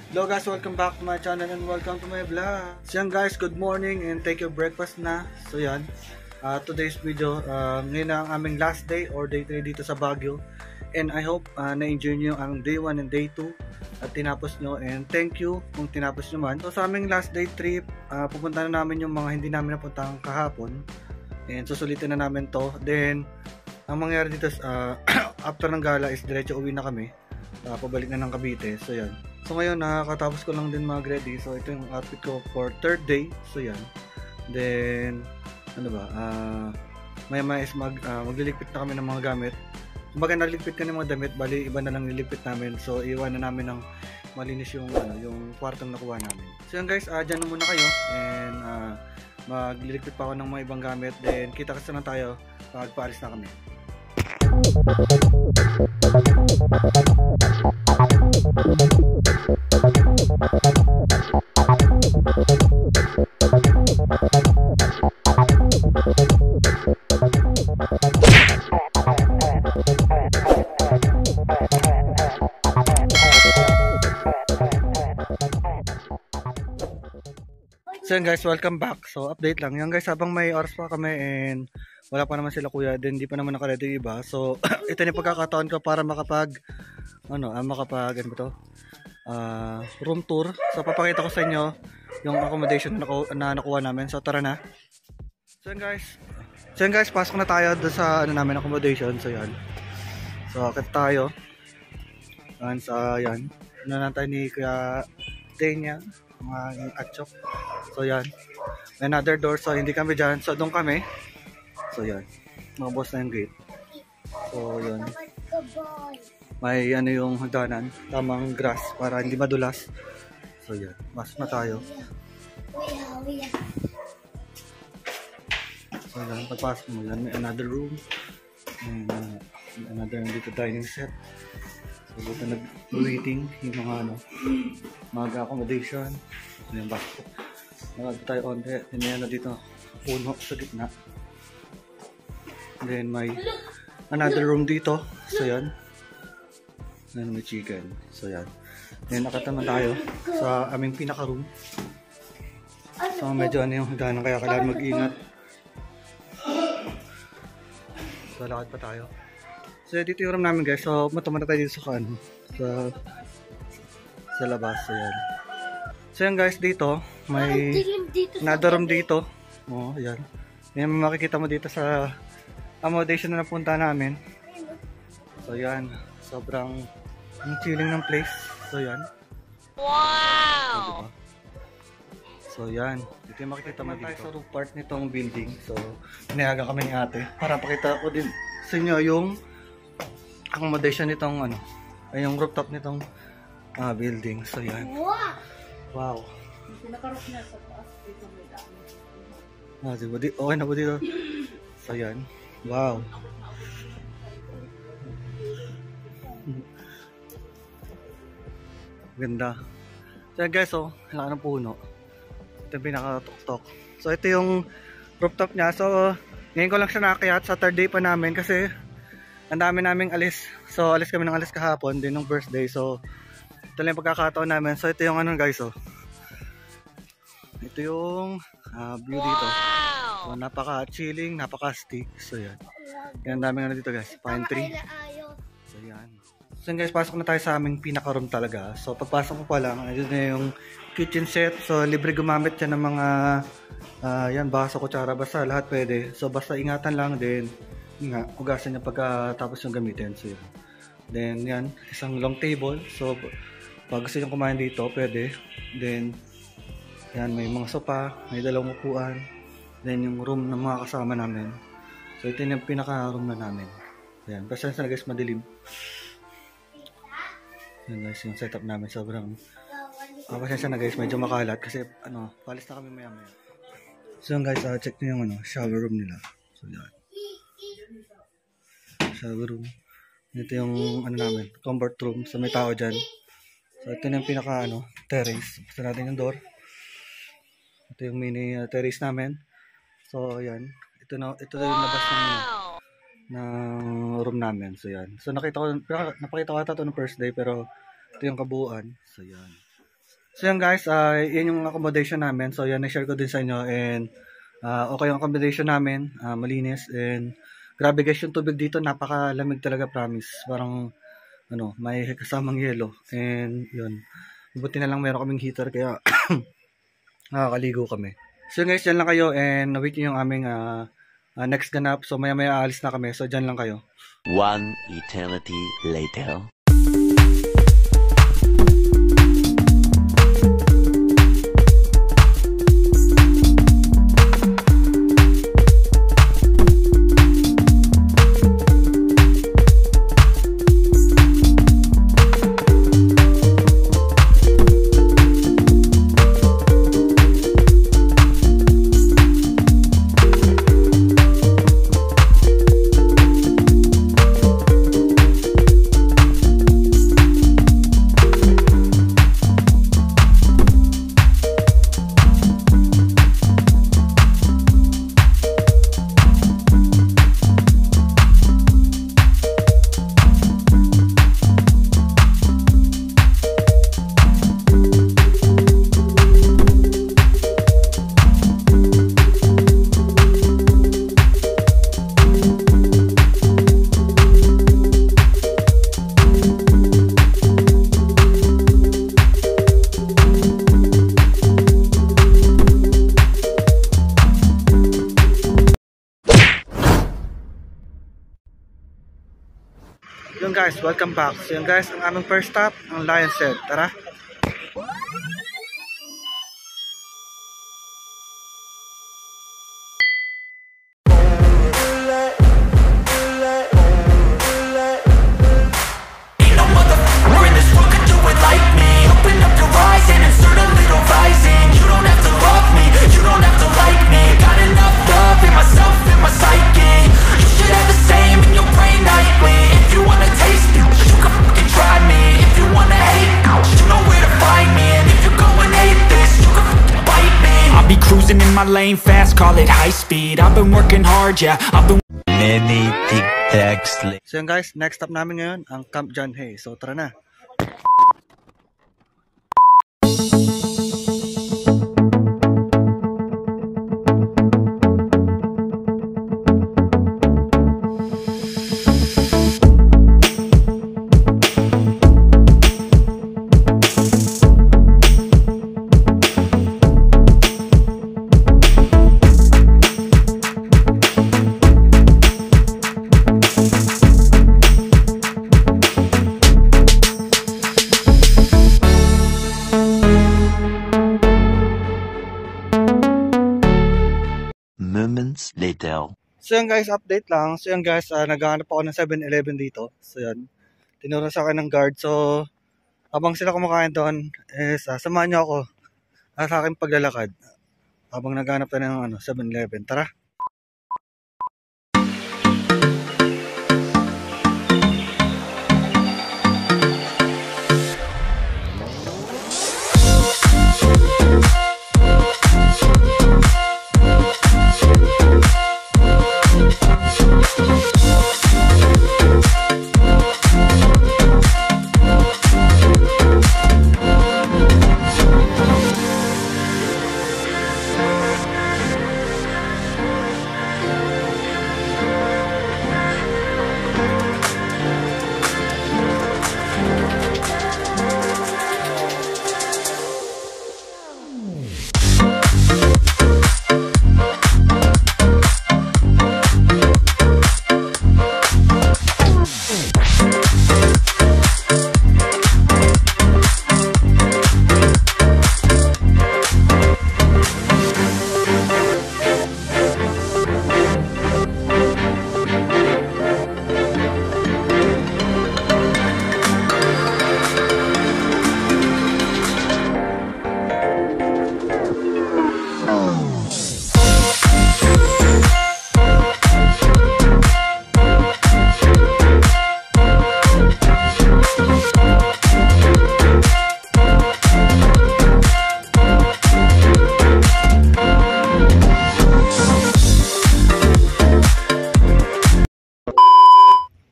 Hello guys, welcome back to my channel and welcome to my vlog. So yan guys, good morning and take your breakfast na. So yan, today's video, ngayon ang aming last day or day 3 dito sa Baguio. And I hope na-enjoy nyo ang day 1 and day 2 at tinapos nyo, and thank you kung tinapos nyo man. So sa aming last day trip, pupunta na namin yung mga hindi namin napuntahan kahapon and susulitin na namin to. Then ang mangyari dito, after ng gala is diretso uwi na kami, pabalik na ng Cavite. So yan. So ngayon nakakatapos ko lang din mag-ready. So ito yung outfit ko for third day. So yan. Then ano ba? Maya is magliligpit na kami ng mga gamit. Kumbaga naligpit ka ng mga damit, bali iba na lang niligpit namin. So iwan na namin ng malinis yung yung kwartong nakuha namin. So yan guys, dyan na muna kayo and magliligpit pa ako ng mga ibang gamit. Then kita kasi na tayo pag paalis na kami. So yan guys, welcome back. So update lang yan guys, habang may oras pa kami and wala pa naman sila kuya, then hindi pa naman naka-ready iba. So ito na yung pagkakataon ko para makapag ano ba to? Room tour. So papakita ko sa inyo yung accommodation na nakuha namin. So tara na. So yan guys, pasok na tayo doon sa namin accommodation. So yan. So akit tayo. And sa yan. Tayo ni Kuya Denya, mga atchok. So yan. May another door, so hindi kami dyan. So doon kami. So yan. Mga boss na yung gate. So yan. May yung hagdanan, tamang grass para hindi madulas. So yan. Pasok na tayo. So yan. Pagpasok mo yan, may another room. And another dito dining set. So dito nag-waiting yung mga accommodation. So yan, basket. Nagagod tayo onte. Then dito puno sa gitna. Then may another room dito. So yan. Then may chicken. So yan. Then nakataman tayo sa aming pinaka room. So medyo yung hagdanan, kaya kailangan mag-ingat. So lakad pa tayo. So dito yung room namin guys. So mataman na tayo dito sa labas. So yan. So yan guys, dito may another room dito. Oh, yan. Yan makikita mo dito sa accommodation na napunta namin. So yan, sobrang chilling ng place. So yan. Wow! So yan, dito yung makikita mo dito. Sa roof part nitong building. So pinayagan kami ni ate para pakita ko din sa inyo yung accommodation nitong yung rooftop nitong building. So yan. Wow. Pinaka-roof na sa taas dito may dami. Diba? Okay na po dito. So yan. Wow. Ganda. So guys, laki ng puno. Ito yung pinaka-tok-tok. So ito yung rooftop niya. So ngayon ko lang siya nakakayat sa third day pa namin kasi ang dami naming alis. So alis kami ng alis kahapon din ng birthday. So ito lang yung pagkakataon namin. So ito yung guys, ito yung view dito. So napaka-chilling, napaka-stick. So yan. Yan, daming dito guys. Pine tree. So yan. So guys, pasok na tayo sa aming pinaka-room talaga. So pagpasok ko pa lang, ayun na yung kitchen set. So libre gumamit yan ng mga yan, baso, kutsara, basta lahat pwede. So basta ingatan lang din. Hugasan niya pagkatapos yung gamitin. So yan. Then yan, isang long table. So pag gusto nyo kumain dito, pwede. Then yan, may mga sopa, may dalawang upuan. Then yung room ng mga kasama namin. So ito yung pinaka-room na namin. Ayan, pasensya na guys, madilim. Yan guys, yung setup namin sobrang pasensya na guys, medyo makalat kasi palis na kami maya maya. So yan guys, check nyo yung shower room nila. So yan, shower room. Ito yung namin, comfort room. So may tao dyan. So ito yung pinaka terrace. Basta natin yung door. Ito yung mini terrace namin. So ayan, ito na yung labas ng room namin. So yan. So napakita ko ata ito ng first day, pero ito yung kabuuan. So yan. So yan guys, yan yung accommodation namin. So yan, na-share ko din sa inyo. And okay yung accommodation namin, malinis. And grabe guys, yung tubig dito, napakalamig talaga, promise. Parang, may kasamang yelo. And yun, buti na lang meron kaming heater, kaya nakakaligo kami. So guys, dyan lang kayo. And wait yung aming next ganap. So maya-maya aalis na kami. So dyan lang kayo. One eternity later. Yun guys, welcome back. So yun guys, ang aming first stop, ang Lion's Head. Tara! Cruising in my lane fast, call it high speed. I've been working hard, yeah, I've been Many tic-tacs later. So yun guys, next stop namin ngayon, ang Camp John Hay. So tara na! Moments later. So yan guys, update lang. So yan guys, naghahanap ako ng 7-Eleven dito. So yan, tinuro sa akin ng guard. So habang sila kumakain doon, samahan niyo ako sa aking paglalakad. Habang naghahanap tayo ng 7-Eleven. Tara!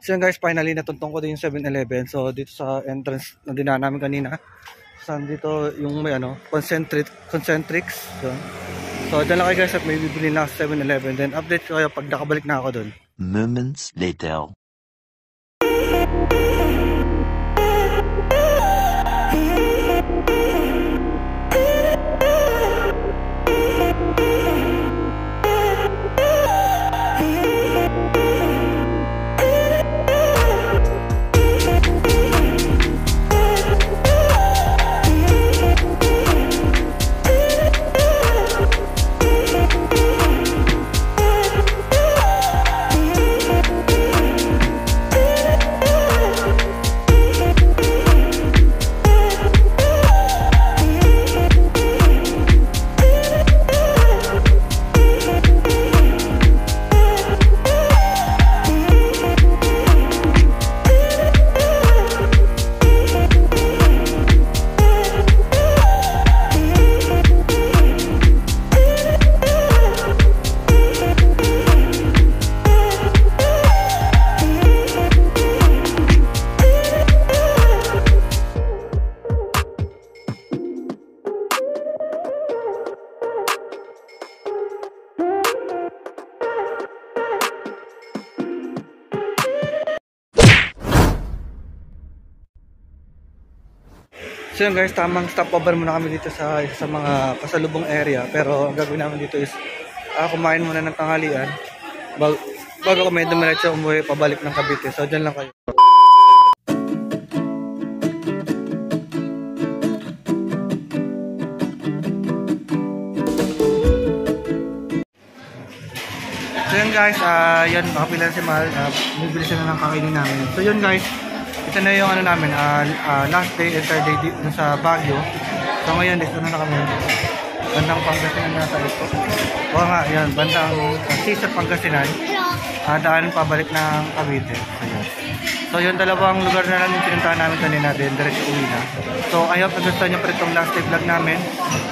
So yun guys, finally natuntong ko din yung 7-Eleven. So dito sa entrance na dinaan namin kanina. Saan dito yung may ano, concentrics. So dala kayo guys at may bibili na sa 7-Eleven. Then update ko kayo pag nakabalik na ako doon. Moments later. So yun guys, tamang stopover muna kami dito sa mga pasalubong area. Pero ang gagawin namin dito is kumain muna ng tanghalian bago kami dumiretso umuwi pabalik ng Cavite. So dyan lang kayo. So yun guys, yun, makapila si Mahal. Bibili siya na ng kakainin namin. So yun guys, ito na yung ano namin, last day and third day dito sa Baguio. So ngayon, dito na kami. Bandang Pangasinan nasa ito. O nga, yan, bandang Sisa Pangasinan. Daan pabalik ng Cavite. So yun. So yun, dalawang lugar na lang yung pinuntahan namin kanina din, diretso uwi na. So I hope nagustuhan nyo pa itong last day vlog namin.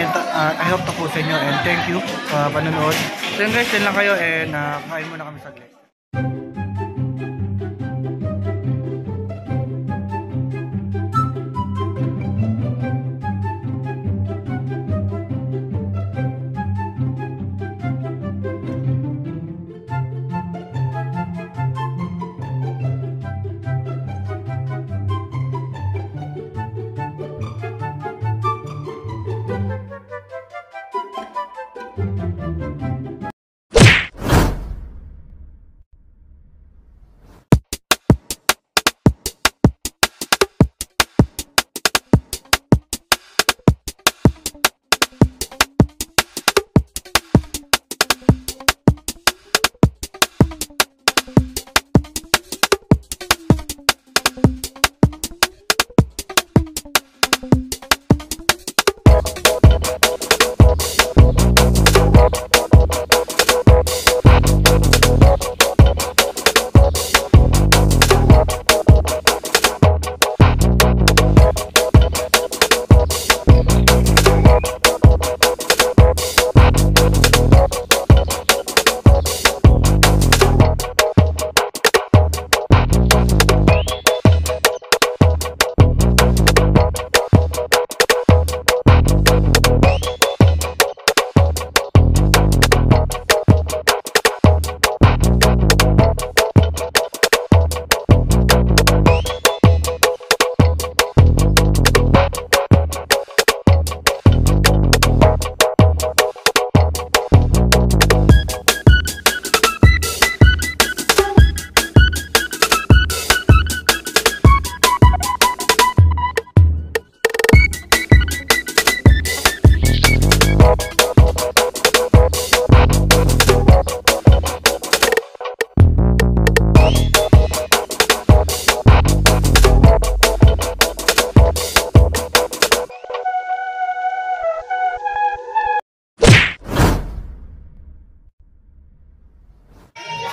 And I hope tapusin nyo and thank you sa panonood. So yun guys, yun lang kayo and kain muna kami saglit.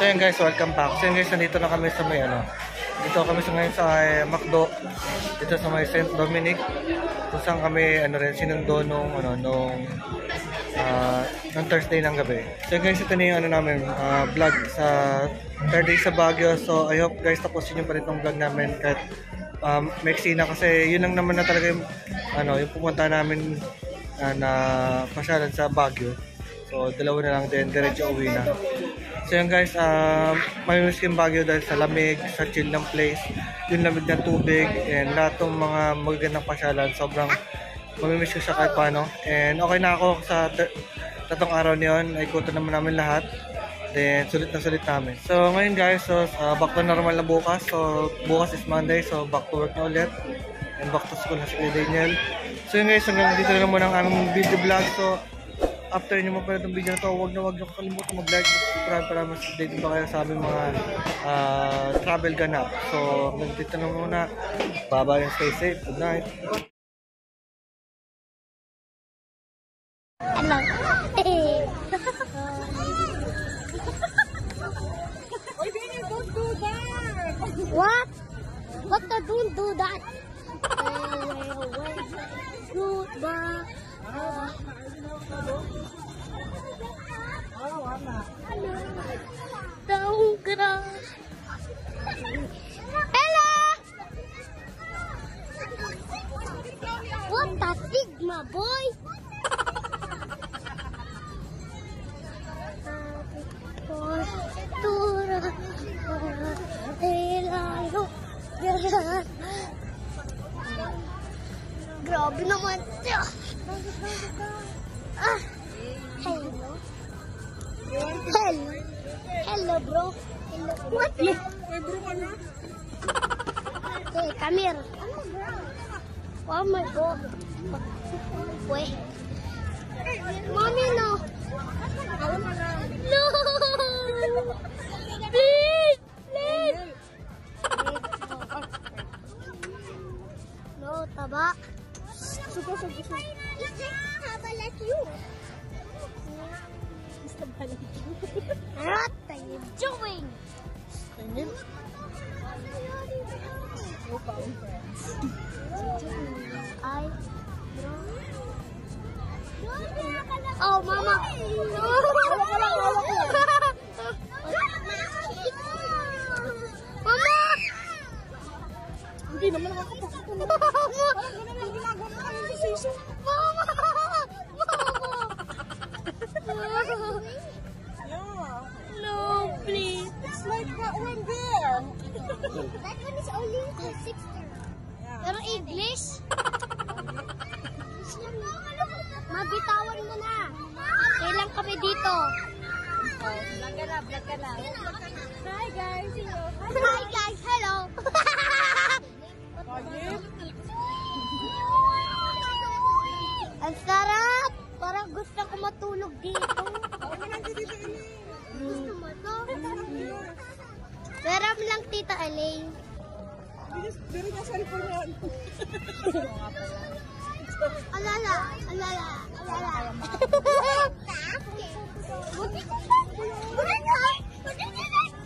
So yun guys, welcome back. So yun guys, nandito na kami sa may dito kami sa ngayon sa McDo. Dito sa may St. Dominic. Kung saan kami sinundo nung Thursday ng gabi. So yun guys, ito na yung namin vlog sa third day sa Baguio. So I hope guys tapusin nyo pa rin itong vlog namin kahit Mexi na kasi yun lang naman na talaga yung, yung pumunta namin na pasyalan sa Baguio. So, dalawa na lang din, diretso uwi na. So yun guys, mamimiss ko yung Baguio dahil sa lamig, sa chill ng place, yung lamig ng tubig, and lahat ng mga magagandang pasyalan, sobrang mamimiss ko siya kahit paano. And okay na ako sa tatong araw niyon, naikutan naman namin lahat. Then, sulit na sulit namin. So, ngayon guys, so, back to normal na bukas. So, bukas is Monday, so back to work na ulit. And back to school na si Daniel. So yun guys, hanggang dito na muna ang aming video vlog. So, after nyo mapanood ng video na to, huwag nyo kalimutan mag-like, subscribe para mas updated pa kayo sa aming mga travel ganap. So, hanggang dito na muna. Bye-bye and stay safe. Good night. Ano? Oy, baby, don't do that! What? What the don't do that? Do the don't crush. Hello. What the Sigma boy? Grabe naman. Hello. Hello. Hello, bro. Hello. What? May bro ka na? Hey, come here. Oh my God. Wait. Mommy, no. No. Please. Please. No, taba. Sugo. How like you? What are you doing? Oh, Mama. Mama. Hindi naman nakakapagod. No, please. It's like that one there. That one is only for 60. Pero English? Mabitawan mo na. Kailan kami dito? Vlog ka na. Hi guys, Hi guys, hello. Ang sarap. Parang gusto ko matulog dito. Gusto mo to? Pero lang Tita Elaine. Pero niya cellphone yan. Alala.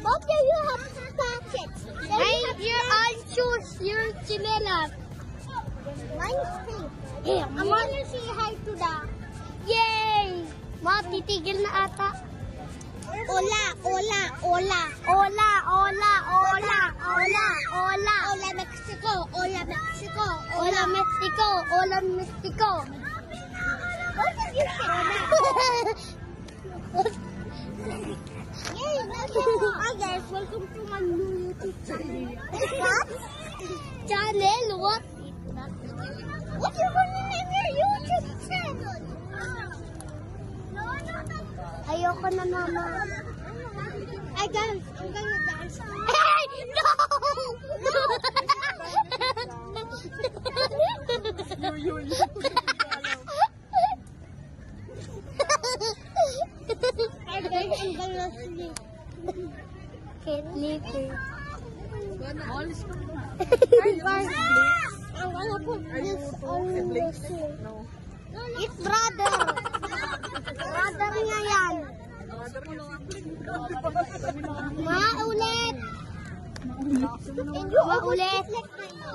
What do you have packets? Your own shoes, your chinelas. Mine is pink. Here, I want to say hi to the... Yay! Ma, titigil na ata. Hola Mexico. What did you say? Hi guys, welcome to my new YouTube channel. What? Channel? What? What you gonna name your YouTube channel? Ayoko na, Mama. Hey guys, I'm gonna dance. Hey! No! Hey guys, I'm gonna sleep. Can't leave her. I wanna put this on the shoe. It's brother. Brother niya yan. Maulit.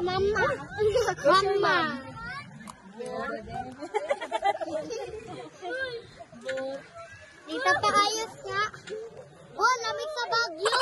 Mama. Dito pa ayos nga. Oh, lamig sa Baguio.